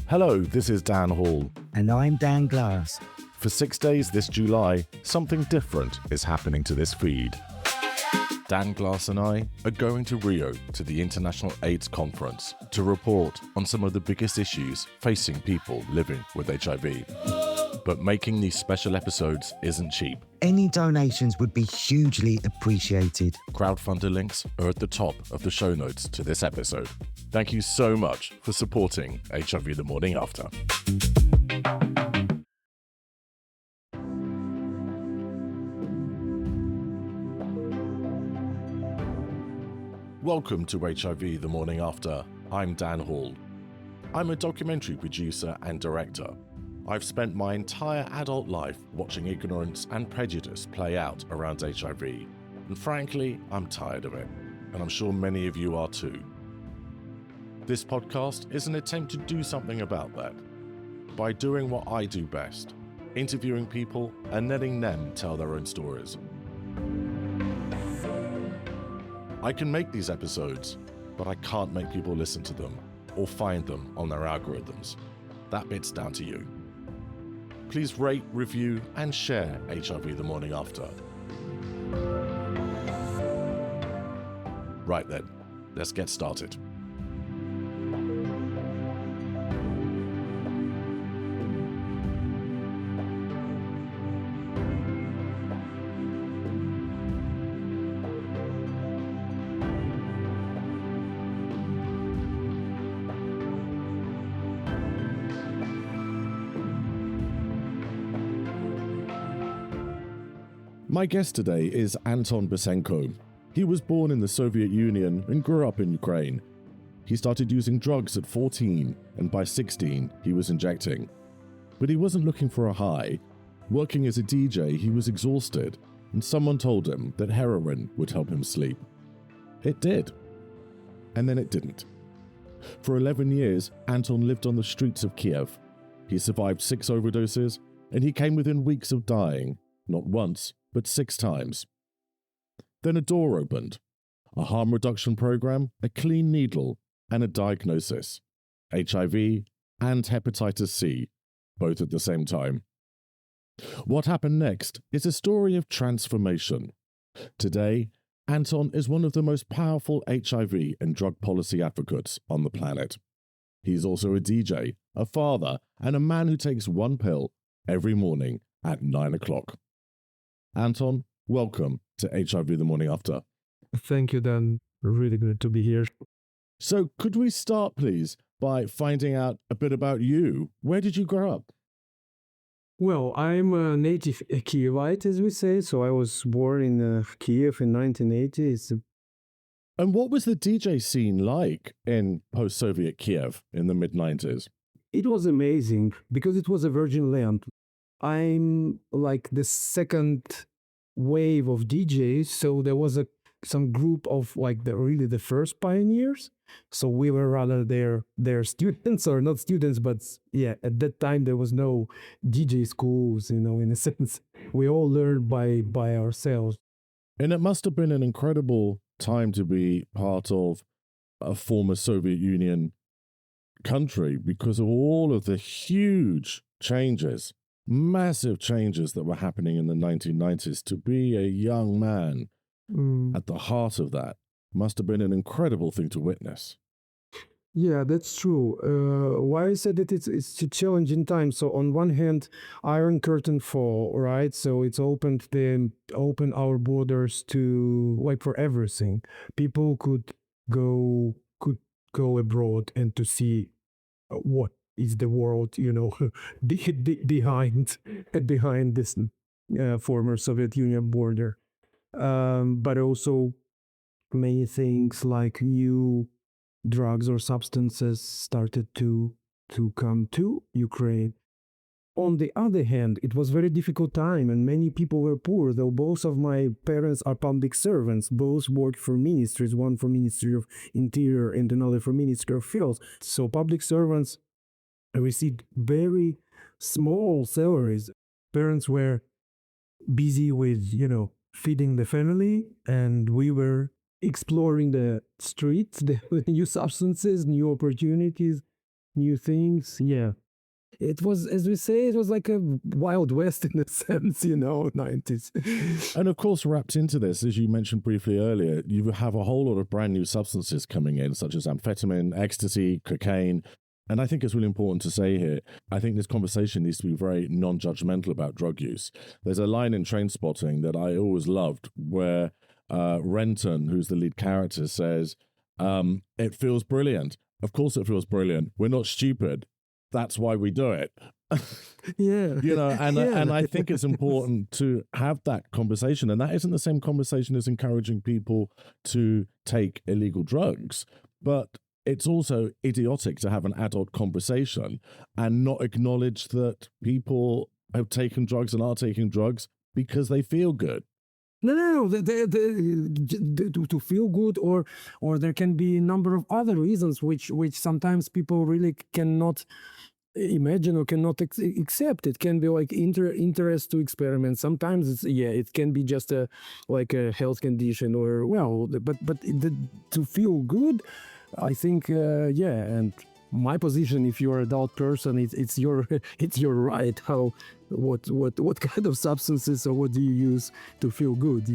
Hello, this is Dan Hall. And I'm Dan Glass. For 6 days this July, something different is happening to this feed. Dan Glass and I are going to Rio to the International AIDS Conference to report on some of the biggest issues facing people living with HIV. But making these special episodes isn't cheap. Any donations would be hugely appreciated. Crowdfunder links are at the top of the show notes to this episode. Thank you so much for supporting HIV The Morning After. Welcome to HIV The Morning After. I'm Dan Hall. I'm a documentary producer and director. I've spent my entire adult life watching ignorance and prejudice play out around HIV. And frankly, I'm tired of it. And I'm sure many of you are too. This podcast is an attempt to do something about that. By doing what I do best, interviewing people and letting them tell their own stories. I can make these episodes, but I can't make people listen to them or find them on their algorithms. That bit's down to you. Please rate, review, and share HIV The Morning After. Right then, let's get started. My guest today is Anton Basenko. He was born in the Soviet Union and grew up in Ukraine. He started using drugs at 14, and by 16, he was injecting. But he wasn't looking for a high. Working as a DJ, he was exhausted, and someone told him that heroin would help him sleep. It did. And then it didn't. For 11 years, Anton lived on the streets of Kyiv. He survived 6 overdoses, and he came within weeks of dying, not once, but 6 times. Then a door opened. A harm reduction program, a clean needle, and a diagnosis. HIV and hepatitis C, both at the same time. What happened next is a story of transformation. Today, Anton is one of the most powerful HIV and drug policy advocates on the planet. He's also a DJ, a father, and a man who takes one pill every morning at 9 o'clock. Anton, welcome to HIV The Morning After. Thank you, Dan. Really good to be here. So could we start, please, by finding out a bit about you? Where did you grow up? Well, I'm a native Kyivite, as we say. So I was born in Kyiv in 1980s. And what was the DJ scene like in post-Soviet Kyiv in the mid-90s? It was amazing because it was a virgin land. I'm like the second wave of DJs, so there was some group of like the first pioneers. So we were rather their students, or not students, but yeah, at that time there was no DJ schools, in a sense. We all learned by ourselves. And it must have been an incredible time to be part of a former Soviet Union country because of all of the huge changes. Massive changes that were happening in the 1990s. To be a young man at the heart of that must have been an incredible thing to witness. Yeah, that's true. Why I said that it's a challenging time. So on one hand, Iron Curtain fall, right? So it's opened our borders to like for everything. People could go abroad and to see what is the world, behind this former Soviet Union border. But also many things like new drugs or substances started to come to Ukraine. On the other hand, it was a very difficult time and many people were poor, though both of my parents are public servants. Both worked for ministries, one for Ministry of Interior and another for Ministry of Health. So public servants received very small salaries. Parents were busy with, feeding the family, and we were exploring the streets, the new substances, new opportunities, new things. Yeah. It was, as we say, it was like a Wild West in a sense, 90s. And of course, wrapped into this, as you mentioned briefly earlier, you have a whole lot of brand new substances coming in, such as amphetamine, ecstasy, cocaine. And I think it's really important to say here, I think this conversation needs to be very non-judgmental about drug use. There's a line in Trainspotting that I always loved where Renton, who's the lead character, says, it feels brilliant. Of course it feels brilliant. We're not stupid. That's why we do it. Yeah. And I think it's important to have that conversation. And that isn't the same conversation as encouraging people to take illegal drugs. But it's also idiotic to have an adult conversation and not acknowledge that people have taken drugs and are taking drugs because they feel good. No. To feel good, or there can be a number of other reasons which sometimes people really cannot imagine or cannot accept. It can be like interest to experiment. Sometimes it can be just a health condition, or to feel good, I think and my position, if you're an adult person, it's your right. What kind of substances or what do you use to feel good,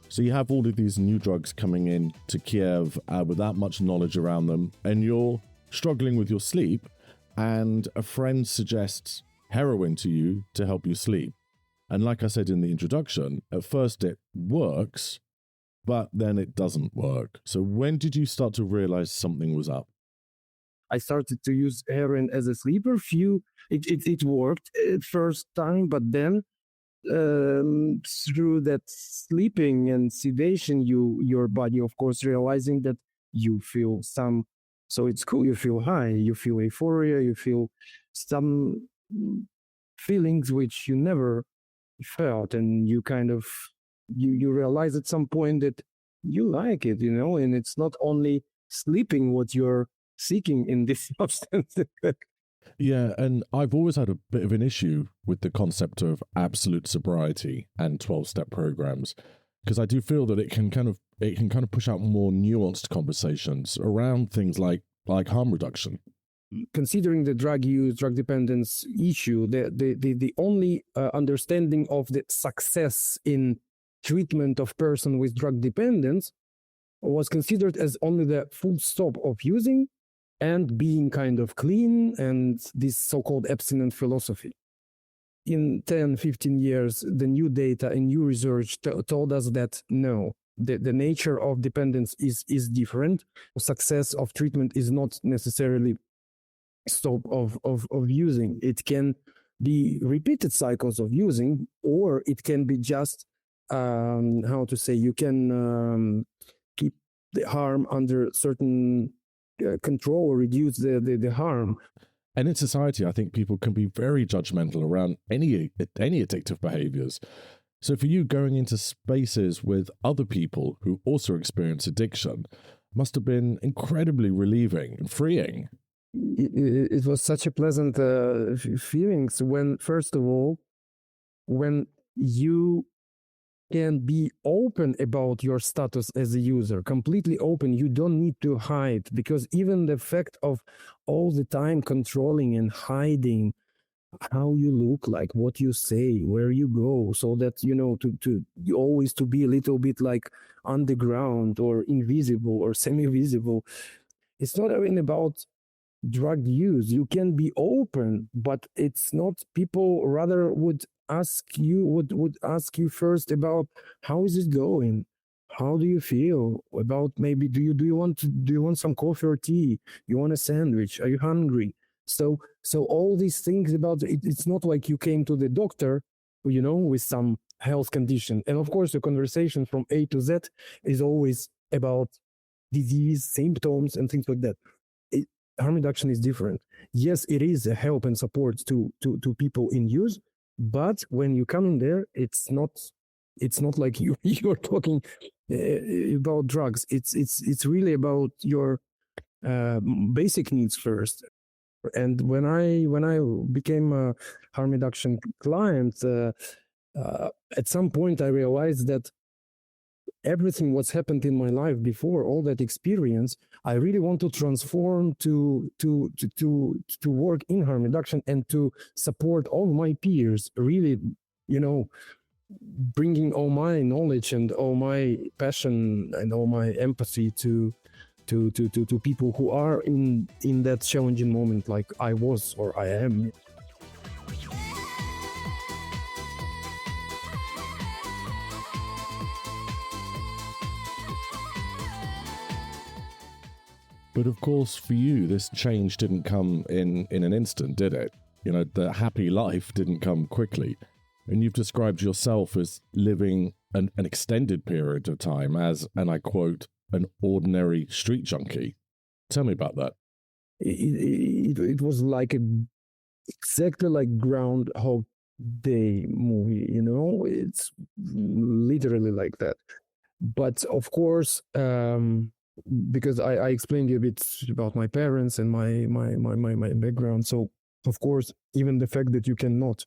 So you have all of these new drugs coming in to Kyiv without much knowledge around them, and you're struggling with your sleep, and a friend suggests heroin to you to help you sleep. And like I said in the introduction, at first it works, but then it doesn't work. So when did you start to realize something was up? I started to use heroin as a sleeper. It worked at first time, but then through that sleeping and sedation, your body, of course, realizing that you feel so it's cool. You feel high, you feel euphoria, you feel some feelings which you never felt, and you kind of you realize at some point that you like it, and it's not only sleeping what you're seeking in this substance. Yeah, and I've always had a bit of an issue with the concept of absolute sobriety and 12-step programs, because I do feel that it can kind of push out more nuanced conversations around things like harm reduction. Considering the drug use, drug dependence issue, the only understanding of the success in treatment of person with drug dependence was considered as only the full stop of using and being kind of clean, and this so-called abstinent philosophy. In 10, 15 years, the new data and new research told us that no, the nature of dependence is different. Success of treatment is not necessarily stop of using. It can be repeated cycles of using, or it can be just, you can keep the harm under certain control or reduce the harm. And in society, I think people can be very judgmental around any addictive behaviors. So for you, going into spaces with other people who also experience addiction must have been incredibly relieving and freeing. It was such a pleasant feelings when, first of all, when you can be open about your status as a user, completely open. You don't need to hide, because even the fact of all the time controlling and hiding how you look like, what you say, where you go, so that, to always to be a little bit like underground or invisible or semi-visible. It's not even about drug use. You can be open, but it's not, people rather would ask you first about how is it going, how do you feel, about maybe do you want some coffee or tea, you want a sandwich, are you hungry? So all these things about it, it's not like you came to the doctor, with some health condition. And of course the conversation from A to Z is always about disease, symptoms and things like that. Harm reduction is different. Yes, it is a help and support to people in use, but when you come in there, it's not like you're talking about drugs. It's really about your basic needs first. And when I became a harm reduction client, At some point, I realized that everything what's happened in my life before, all that experience, I really want to transform to work in harm reduction and to support all my peers. Really, bringing all my knowledge and all my passion and all my empathy to people who are in that challenging moment, like I was or I am. But of course, for you, this change didn't come in an instant, did it? The happy life didn't come quickly. And you've described yourself as living an extended period of time as, and I quote, an ordinary street junkie. Tell me about that. It was like exactly like Groundhog Day movie, it's literally like that. But of course, because I explained you a bit about my parents and my background. So of course, even the fact that you cannot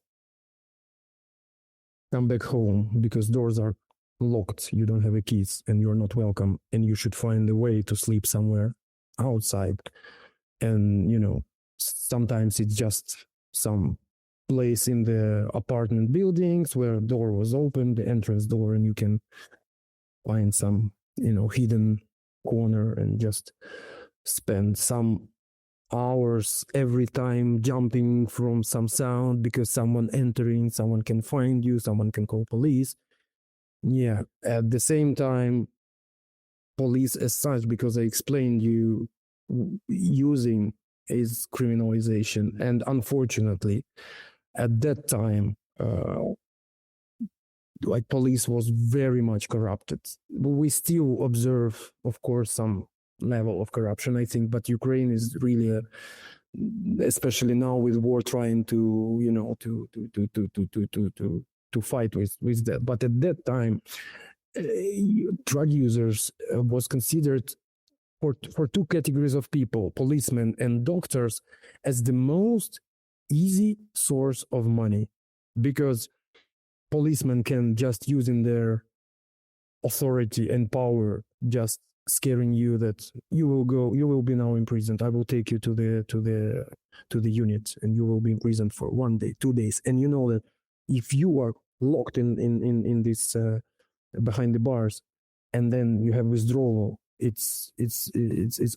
come back home because doors are locked, you don't have a keys and you're not welcome, and you should find a way to sleep somewhere outside. And sometimes it's just some place in the apartment buildings where door was open, the entrance door, and you can find some hidden corner and just spend some hours every time jumping from some sound because someone entering, someone can find you, someone can call police. Yeah, at the same time, police as such, because I explained you, using is criminalization. And unfortunately, at that time, like police was very much corrupted. We still observe, of course, some level of corruption, I think, but Ukraine is really, especially now with war, trying to to fight with that. But at that time, drug users was considered for two categories of people, policemen and doctors, as the most easy source of money, because policemen can just using their authority and power, just scaring you that you will be now imprisoned. I will take you to the unit and you will be imprisoned for 1 day, 2 days. And you know that if you are locked in this behind the bars, and then you have withdrawal, it's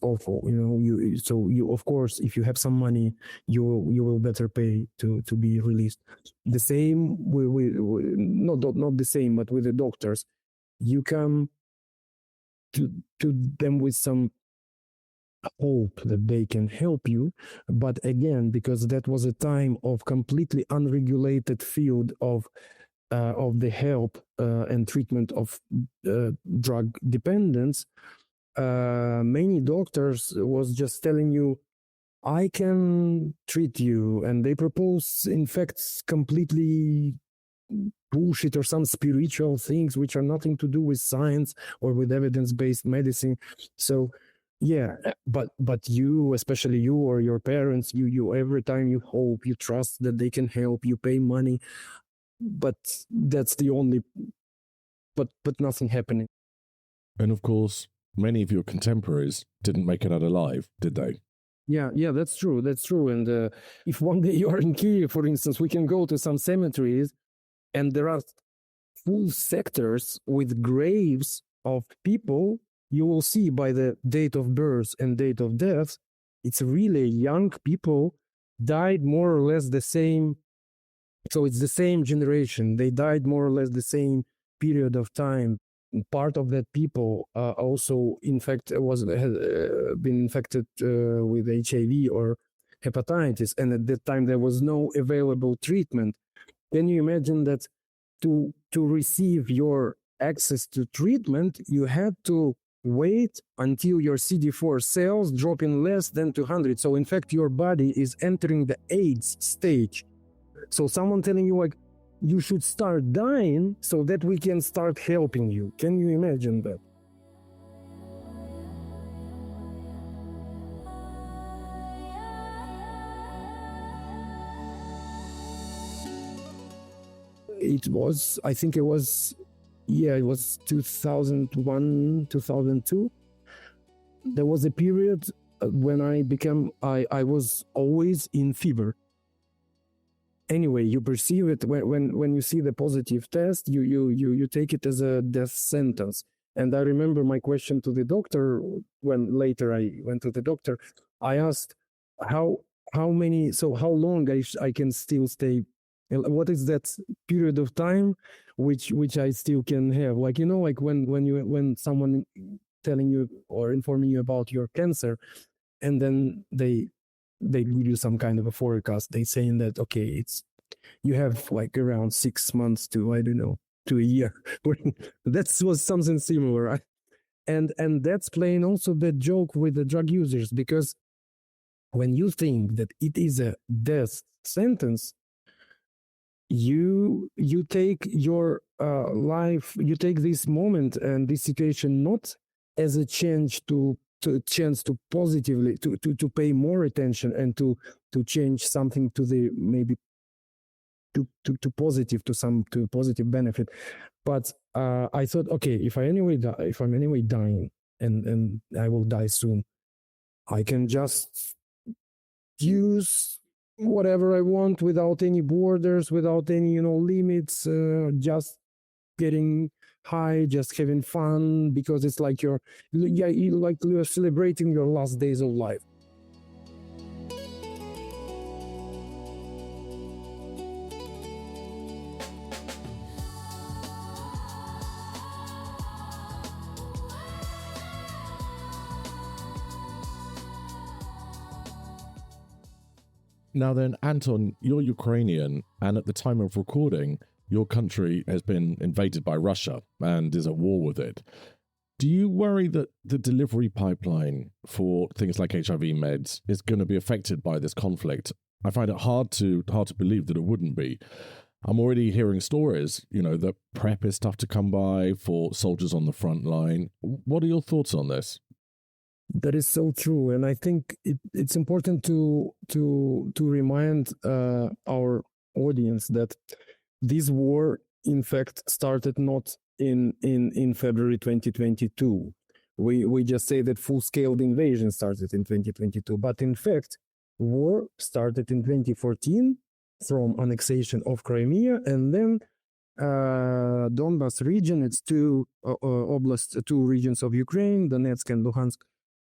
awful. You of course, if you have some money, you will better pay to be released. The same with not the same, but with the doctors, you come to them with some hope that they can help you. But again, because that was a time of completely unregulated field of the help and treatment of drug dependence, many doctors was just telling you, I can treat you, and they propose, in fact, completely bullshit or some spiritual things which are nothing to do with science or with evidence-based medicine. So yeah, but you, especially you or your parents, you every time you hope, you trust that they can help, you pay money, but that's the only, but nothing happening. And of course, many of your contemporaries didn't make it out alive, did they? Yeah, that's true. And if one day you are in Kyiv, for instance, we can go to some cemeteries and there are full sectors with graves of people. You will see by the date of birth and date of death, it's really young people died more or less the same. So it's the same generation. They died more or less the same period of time. Part of that people also, in fact, had been infected with HIV or hepatitis, and at that time there was no available treatment. Can you imagine that to receive your access to treatment, you had to wait until your CD4 cells drop in less than 200? So in fact, your body is entering the AIDS stage. So someone telling you, like, you should start dying so that we can start helping you. Can you imagine that? I think it was 2001, 2002. There was a period when I was always in fever. Anyway, you perceive it when you see the positive test, you take it as a death sentence. And I remember my question to the doctor when later I went to the doctor. I asked how long I can still stay. What is that period of time which I still can have? Like, like when someone telling you or informing you about your cancer, and then they give you some kind of a forecast. They saying that, okay, you have like around 6 months to, I don't know, to a year. That was something similar. Right? And that's playing also the joke with the drug users, because when you think that it is a death sentence, you take your life, you take this moment and this situation not as a chance to positively to pay more attention and to change something to the maybe to positive, to positive benefit. But I thought, okay, if I'm anyway dying and I will die soon, I can just use whatever I want without any borders, without any limits, just getting high, just having fun, because it's like you're celebrating your last days of life. Now then, Anton, you're Ukrainian, and at the time of recording, your country has been invaded by Russia and is at war with it. Do you worry that the delivery pipeline for things like HIV meds is going to be affected by this conflict? I find it hard to believe that it wouldn't be. I'm already hearing stories, that PrEP is tough to come by for soldiers on the front line. What are your thoughts on this? That is so true, and I think it's important to remind our audience that this war, in fact, started not in February 2022. We just say that full-scale invasion started in 2022, but in fact, war started in 2014 from annexation of Crimea, and then Donbas region. It's two oblasts, two regions of Ukraine, Donetsk and Luhansk.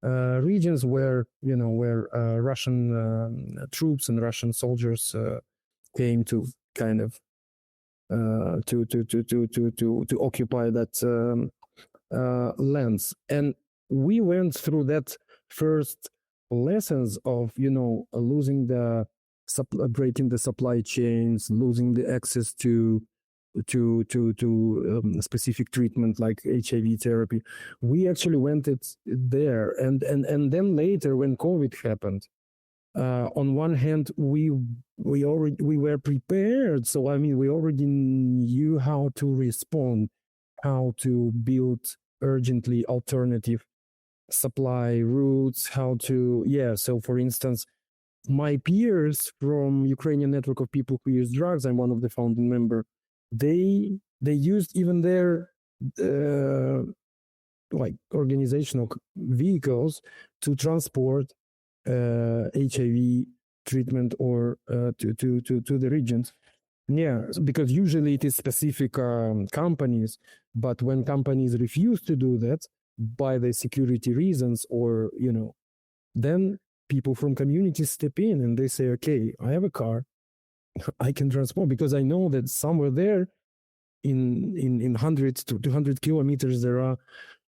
Regions where Russian troops and Russian soldiers came to kind of to occupy that lands, and we went through that first lessons of losing breaking the supply chains, losing the access to specific treatment like HIV therapy. We actually went there, and then later when COVID happened, on one hand we were prepared. So we already knew how to respond, how to build urgently alternative supply routes, how to So for instance, my peers from Ukrainian network of people who use drugs, I'm one of the founding member. They used even their organizational vehicles to transport HIV treatment or to the regions. Because usually it is specific companies, but when companies refuse to do that by the security reasons, or then people from communities step in and they say, okay, I have a car, I can transport, because I know that somewhere there in 100 to 200 kilometers there are,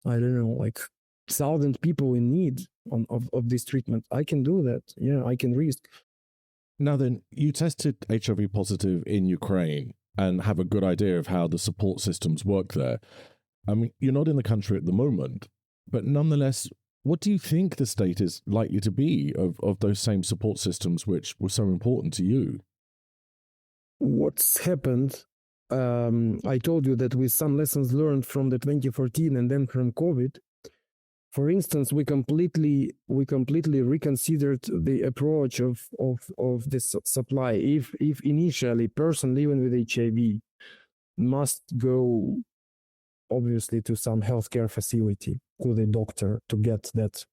I don't know, 1,000 people in need of this treatment. I can do that. I can risk. Now then, you tested HIV positive in Ukraine and have a good idea of how the support systems work there. You're not in the country at the moment, but nonetheless, what do you think the state is likely to be of those same support systems which were so important to you? What's happened, I told you that with some lessons learned from the 2014 and then from COVID, For instance, we completely reconsidered the approach of this supply. If initially person living with HIV must go obviously to some healthcare facility, to the doctor to get that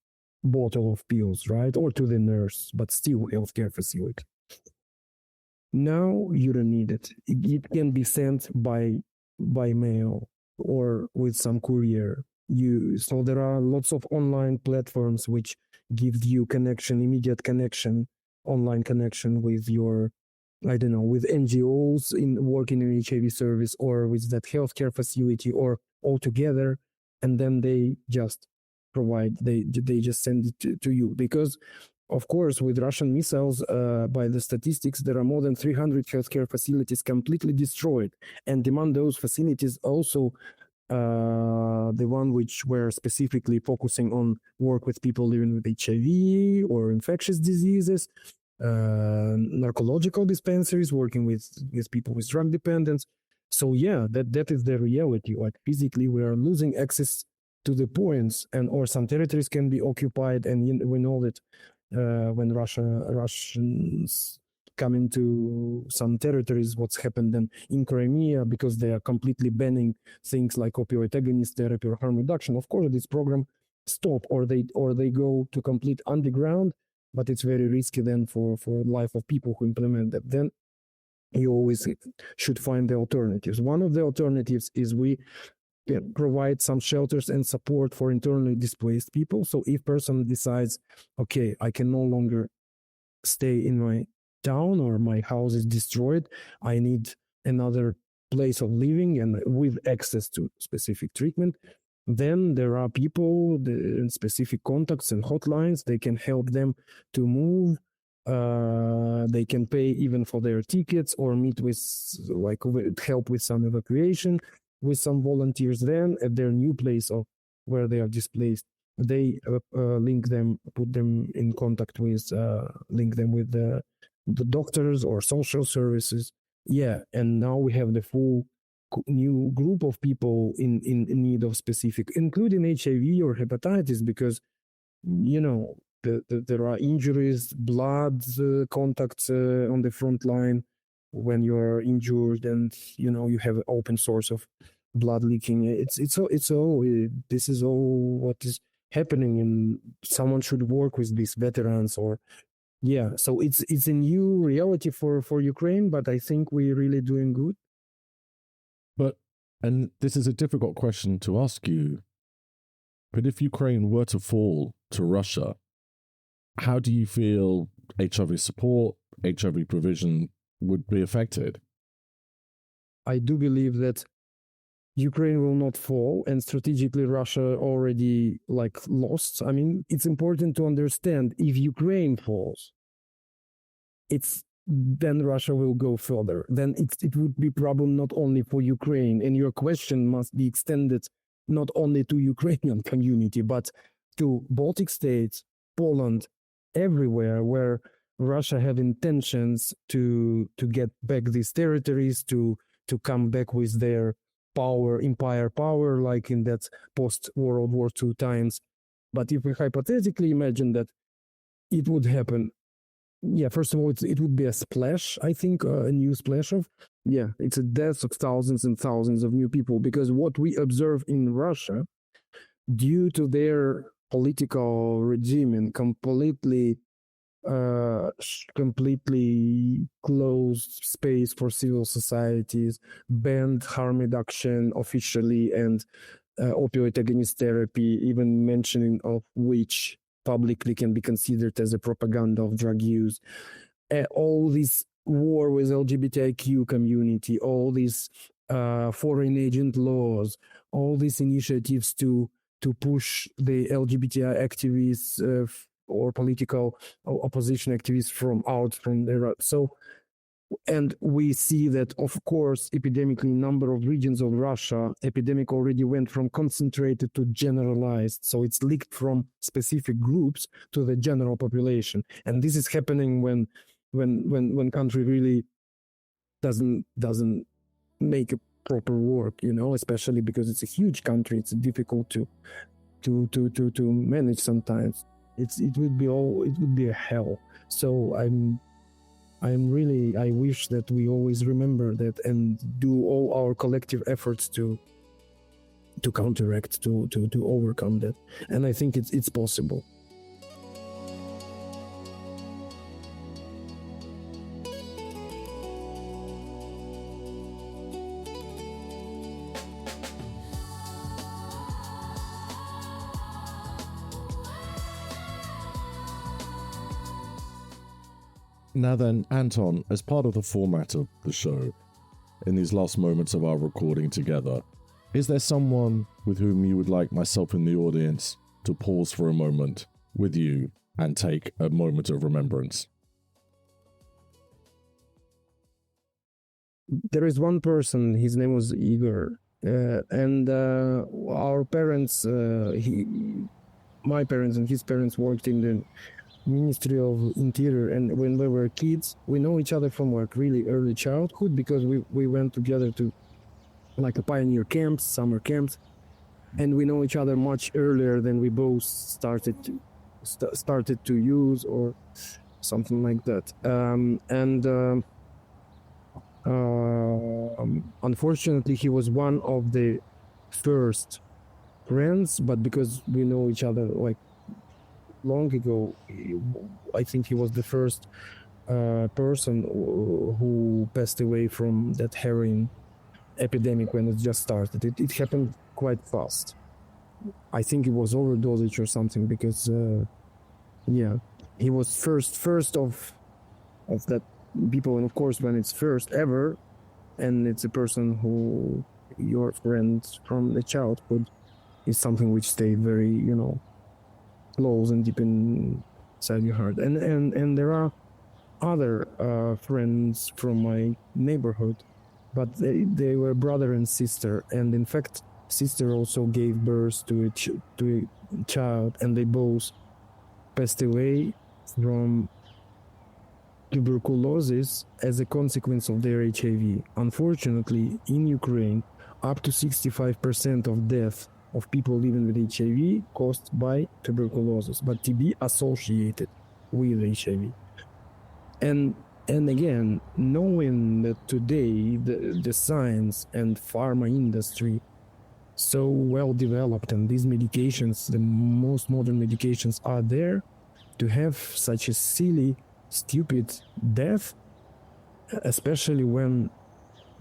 bottle of pills, right? Or to the nurse, but still healthcare facility. Now you don't need it. It can be sent by mail or with some courier. So there are lots of online platforms which give you connection, immediate connection, online connection with your, I don't know, with NGOs in working in HIV service or with that healthcare facility or all together, and then they just provide, they just send it to you. Because of course, with Russian missiles, by the statistics, there are more than 300 healthcare facilities completely destroyed. And among those facilities also the one which were specifically focusing on work with people living with HIV or infectious diseases, narcological dispensaries, working with people with drug dependence. So yeah, that is the reality. Like physically, we are losing access to the points, and or some territories can be occupied. And we know that when Russians come into some territories, what's happened then in Crimea, because they are completely banning things like opioid agonist therapy or harm reduction. Of course, this program stop, or they go to complete underground, but it's very risky then for life of people who implement that. Then you always should find the alternatives. One of the alternatives is we provide some shelters and support for internally displaced people. So if person decides, okay, I can no longer stay in my town or my house is destroyed, I need another place of living and with access to specific treatment, then there are people in specific contacts and hotlines. They can help them to move. They can pay even for their tickets or meet with, like, help with some evacuation with some volunteers. Then at their new place of where they are displaced, they link them, put them in contact with, link them with the doctors or social services. Yeah, and now we have the full new group of people in need of specific, including HIV or hepatitis, because, you know, there are injuries, blood contacts on the front line when you are injured, and you know you have an open source of blood leaking. It's all this is all what is happening, and someone should work with these veterans. Or yeah, so it's a new reality for Ukraine, but I think we're really doing good. But, and this is a difficult question to ask you, but if Ukraine were to fall to Russia, how do you feel HIV support, HIV provision would be affected? I do believe that Ukraine will not fall, and strategically Russia already lost. I mean, it's important to understand, if Ukraine falls, then Russia will go further. Then it would be problem not only for Ukraine, and your question must be extended not only to Ukrainian community, but to Baltic states, Poland, everywhere where Russia have intentions to get back these territories, to come back with their power, empire power, like in that post-World War II times. But if we hypothetically imagine that it would happen, yeah, first of all, it would be a splash, I think, a new splash of, yeah, it's a death of thousands and thousands of new people. Because what we observe in Russia, due to their political regime and completely closed space for civil societies, banned harm reduction officially, and opioid agonist therapy, even mentioning of which publicly can be considered as a propaganda of drug use. All this war with LGBTQ community, all these foreign agent laws, all these initiatives to push the LGBTI activists or political opposition activists from there. So, and we see that, of course, epidemically, number of regions of Russia, epidemic already went from concentrated to generalized. So it's leaked from specific groups to the general population. And this is happening when country really doesn't make a proper work, you know, especially because it's a huge country. It's difficult to to manage sometimes. It would be a hell. So I wish that we always remember that and do all our collective efforts to counteract, to overcome that. And I think it's possible. Now then, Anton, as part of the format of the show, in these last moments of our recording together, is there someone with whom you would like myself in the audience to pause for a moment with you and take a moment of remembrance? There is one person, his name was Igor, and our parents, my parents and his parents worked in the Ministry of Interior, and when we were kids, we know each other from like really early childhood, because we went together to like a pioneer camps, summer camps, and we know each other much earlier than we both started to use or something like that. Unfortunately, he was one of the first friends, but because we know each other like long ago, I think he was the first person who passed away from that heroin epidemic when it just started. It happened quite fast. I think it was overdosage or something, because he was first of that people, and of course when it's first ever, and it's a person who your friend from the childhood, is something which stayed very close and deep inside your heart. And there are other friends from my neighborhood, but they were brother and sister, and in fact sister also gave birth to a child, and they both passed away from tuberculosis as a consequence of their HIV. Unfortunately, in Ukraine, up to 65% of death of people living with HIV caused by tuberculosis, but TB associated with HIV. And again, knowing that today the science and pharma industry so well developed, and these medications, the most modern medications, are there, to have such a silly, stupid death, especially when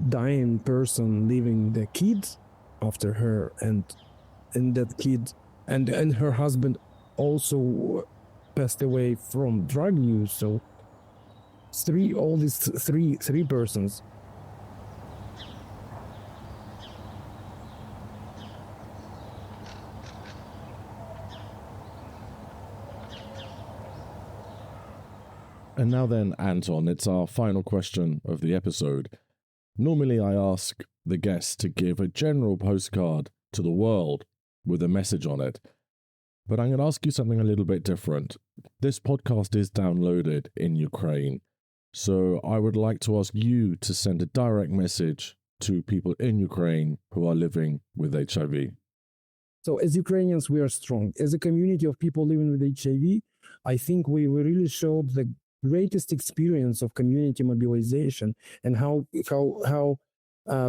dying person leaving the kid after her, and that kid and her husband also passed away from drug use. So three persons. And now then, Anton, it's our final question of the episode. Normally I ask the guests to give a general postcard to the world with a message on it, but I'm going to ask you something a little bit different. This podcast is downloaded in Ukraine, so I would like to ask you to send a direct message to people in Ukraine who are living with HIV. So as Ukrainians, we are strong. As a community of people living with HIV, I think we really showed the greatest experience of community mobilization, and how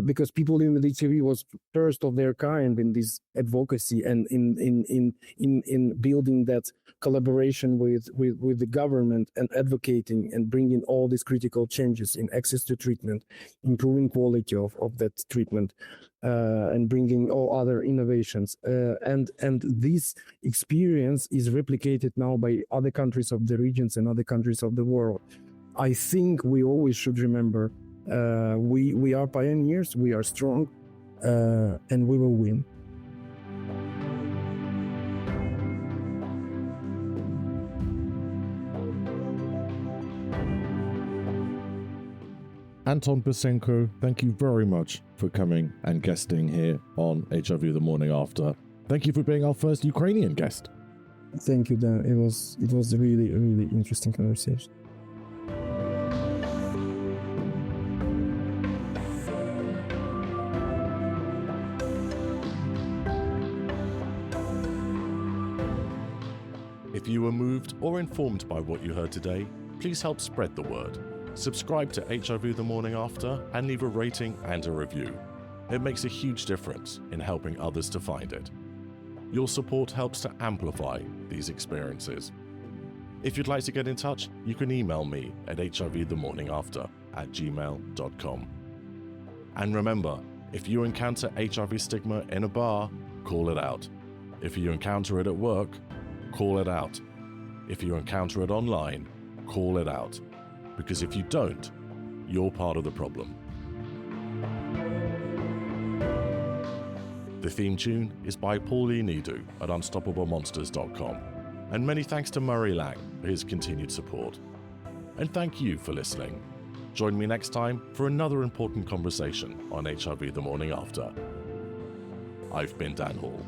because people living with HIV was first of their kind in this advocacy, and in building that collaboration with the government, and advocating and bringing all these critical changes in access to treatment, improving quality of that treatment, and bringing all other innovations. And this experience is replicated now by other countries of the regions and other countries of the world. I think we always should remember, we are pioneers, we are strong, and we will win. Anton Basenko, thank you very much for coming and guesting here on HIV The Morning After. Thank you for being our first Ukrainian guest. Thank you, Dan. It was a really, really interesting conversation. If you were moved or informed by what you heard today, please help spread the word. Subscribe to HIV The Morning After and leave a rating and a review. It makes a huge difference in helping others to find it. Your support helps to amplify these experiences. If you'd like to get in touch, you can email me at hivthemorningafter@gmail.com. And remember, if you encounter HIV stigma in a bar, call it out. If you encounter it at work, call it out. If you encounter it online, call it out. Because if you don't, you're part of the problem. The theme tune is by Pauline Nidu at unstoppablemonsters.com. And many thanks to Murray Lang for his continued support. And thank you for listening. Join me next time for another important conversation on HIV The Morning After. I've been Dan Hall.